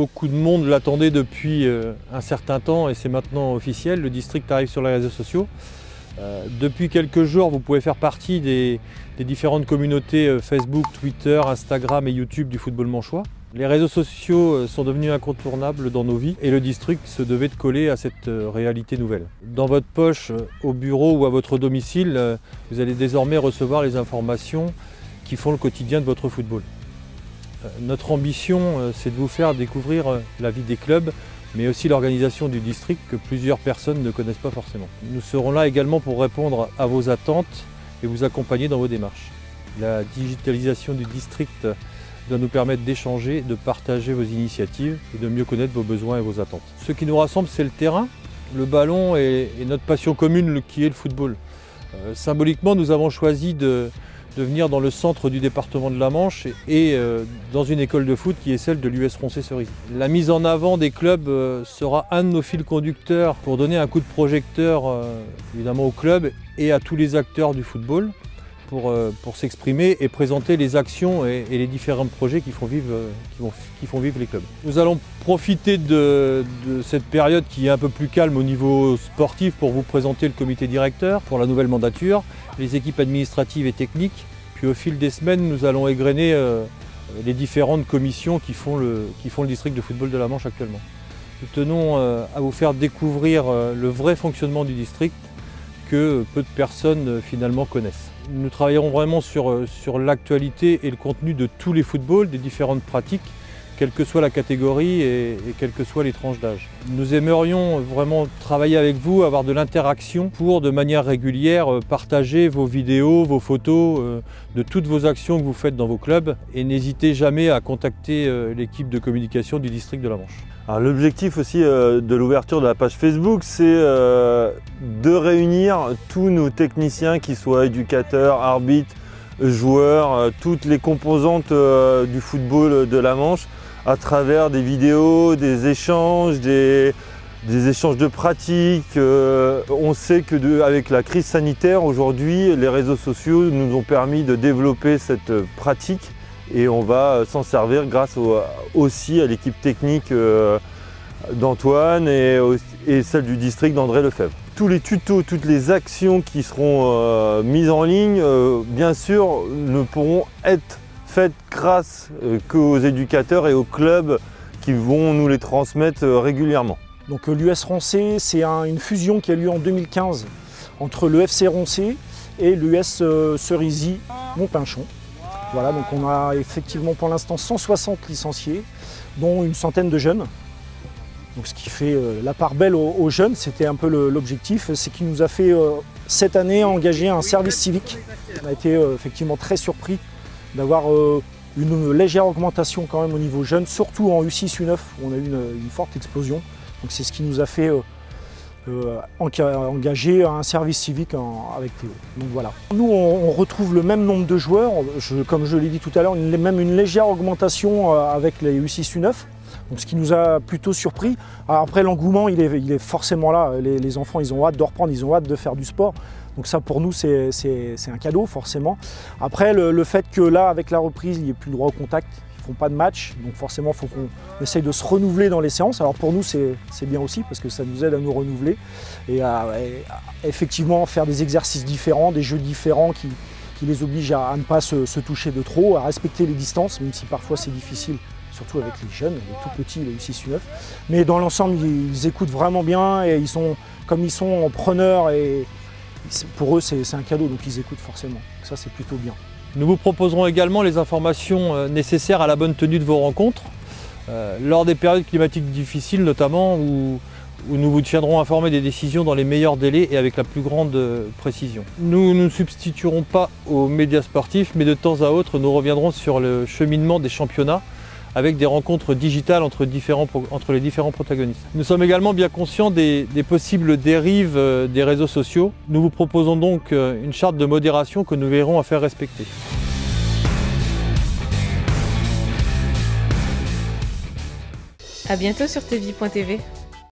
Beaucoup de monde l'attendait depuis un certain temps et c'est maintenant officiel. Le district arrive sur les réseaux sociaux. Depuis quelques jours, vous pouvez faire partie des différentes communautés Facebook, Twitter, Instagram et YouTube du football manchois. Les réseaux sociaux sont devenus incontournables dans nos vies et le district se devait de coller à cette réalité nouvelle. Dans votre poche, au bureau ou à votre domicile, vous allez désormais recevoir les informations qui font le quotidien de votre football. Notre ambition, c'est de vous faire découvrir la vie des clubs, mais aussi l'organisation du district que plusieurs personnes ne connaissent pas forcément. Nous serons là également pour répondre à vos attentes et vous accompagner dans vos démarches. La digitalisation du district doit nous permettre d'échanger, de partager vos initiatives et de mieux connaître vos besoins et vos attentes. Ce qui nous rassemble, c'est le terrain, le ballon et notre passion commune qui est le football. Symboliquement, nous avons choisi de venir dans le centre du département de la Manche et dans une école de foot qui est celle de l'US Roncé-Cerisy. La mise en avant des clubs sera un de nos fils conducteurs pour donner un coup de projecteur évidemment au club et à tous les acteurs du football pour s'exprimer et présenter les actions et les différents projets qui font vivre les clubs. Nous allons profiter de cette période qui est un peu plus calme au niveau sportif pour vous présenter le comité directeur pour la nouvelle mandature, les équipes administratives et techniques. Puis au fil des semaines, nous allons égrener les différentes commissions qui font le district de football de la Manche actuellement. Nous tenons à vous faire découvrir le vrai fonctionnement du district que peu de personnes finalement connaissent. Nous travaillerons vraiment sur l'actualité et le contenu de tous les footballs, des différentes pratiques, quelle que soit la catégorie et quelles que soient les tranches d'âge. Nous aimerions vraiment travailler avec vous, avoir de l'interaction pour de manière régulière partager vos vidéos, vos photos de toutes vos actions que vous faites dans vos clubs et n'hésitez jamais à contacter l'équipe de communication du district de la Manche. L'objectif aussi de l'ouverture de la page Facebook, c'est de réunir tous nos techniciens, qu'ils soient éducateurs, arbitres, joueurs, toutes les composantes du football de la Manche à travers des vidéos, des échanges de pratiques. On sait qu'avec la crise sanitaire aujourd'hui, les réseaux sociaux nous ont permis de développer cette pratique. Et on va s'en servir grâce aussi à l'équipe technique d'Antoine et celle du district d'André Lefebvre. Tous les tutos, toutes les actions qui seront mises en ligne, bien sûr, ne pourront être faites grâce qu'aux éducateurs et aux clubs qui vont nous les transmettre régulièrement. Donc l'US Roncé, c'est une fusion qui a lieu en 2015 entre le FC Roncé et l'US Cerisy Montpinchon. Voilà, donc on a effectivement pour l'instant 160 licenciés, dont une centaine de jeunes. Donc ce qui fait la part belle aux jeunes, c'était un peu l'objectif, c'est qu'il nous a fait cette année engager un service civique. On a été effectivement très surpris d'avoir une légère augmentation quand même au niveau jeune, surtout en U6, U9 où on a eu une forte explosion. Donc c'est ce qui nous a fait engager un service civique avec Théo. Donc voilà. Nous on retrouve le même nombre de joueurs, comme je l'ai dit tout à l'heure, même une légère augmentation avec les U6, U9. Donc ce qui nous a plutôt surpris. Alors après l'engouement il est forcément là, les enfants ils ont hâte de reprendre, ils ont hâte de faire du sport. Donc ça pour nous c'est un cadeau forcément. Après le fait que là avec la reprise il n'y ait plus le droit au contact, ils ne font pas de match, donc forcément il faut qu'on essaye de se renouveler dans les séances. Alors pour nous c'est bien aussi parce que ça nous aide à nous renouveler et à effectivement faire des exercices différents, des jeux différents qui les obligent à ne pas se toucher de trop, à respecter les distances, même si parfois c'est difficile. Surtout avec les jeunes, les tout petits, les U6, U9. Mais dans l'ensemble, ils écoutent vraiment bien et comme ils sont preneurs et pour eux, c'est un cadeau, donc ils écoutent forcément. Ça, c'est plutôt bien. Nous vous proposerons également les informations nécessaires à la bonne tenue de vos rencontres, lors des périodes climatiques difficiles notamment, où nous vous tiendrons informés des décisions dans les meilleurs délais et avec la plus grande précision. Nous ne nous substituerons pas aux médias sportifs, mais de temps à autre, nous reviendrons sur le cheminement des championnats, avec des rencontres digitales entre les différents protagonistes. Nous sommes également bien conscients des possibles dérives des réseaux sociaux. Nous vous proposons donc une charte de modération que nous veillerons à faire respecter. À bientôt sur tvie.tv.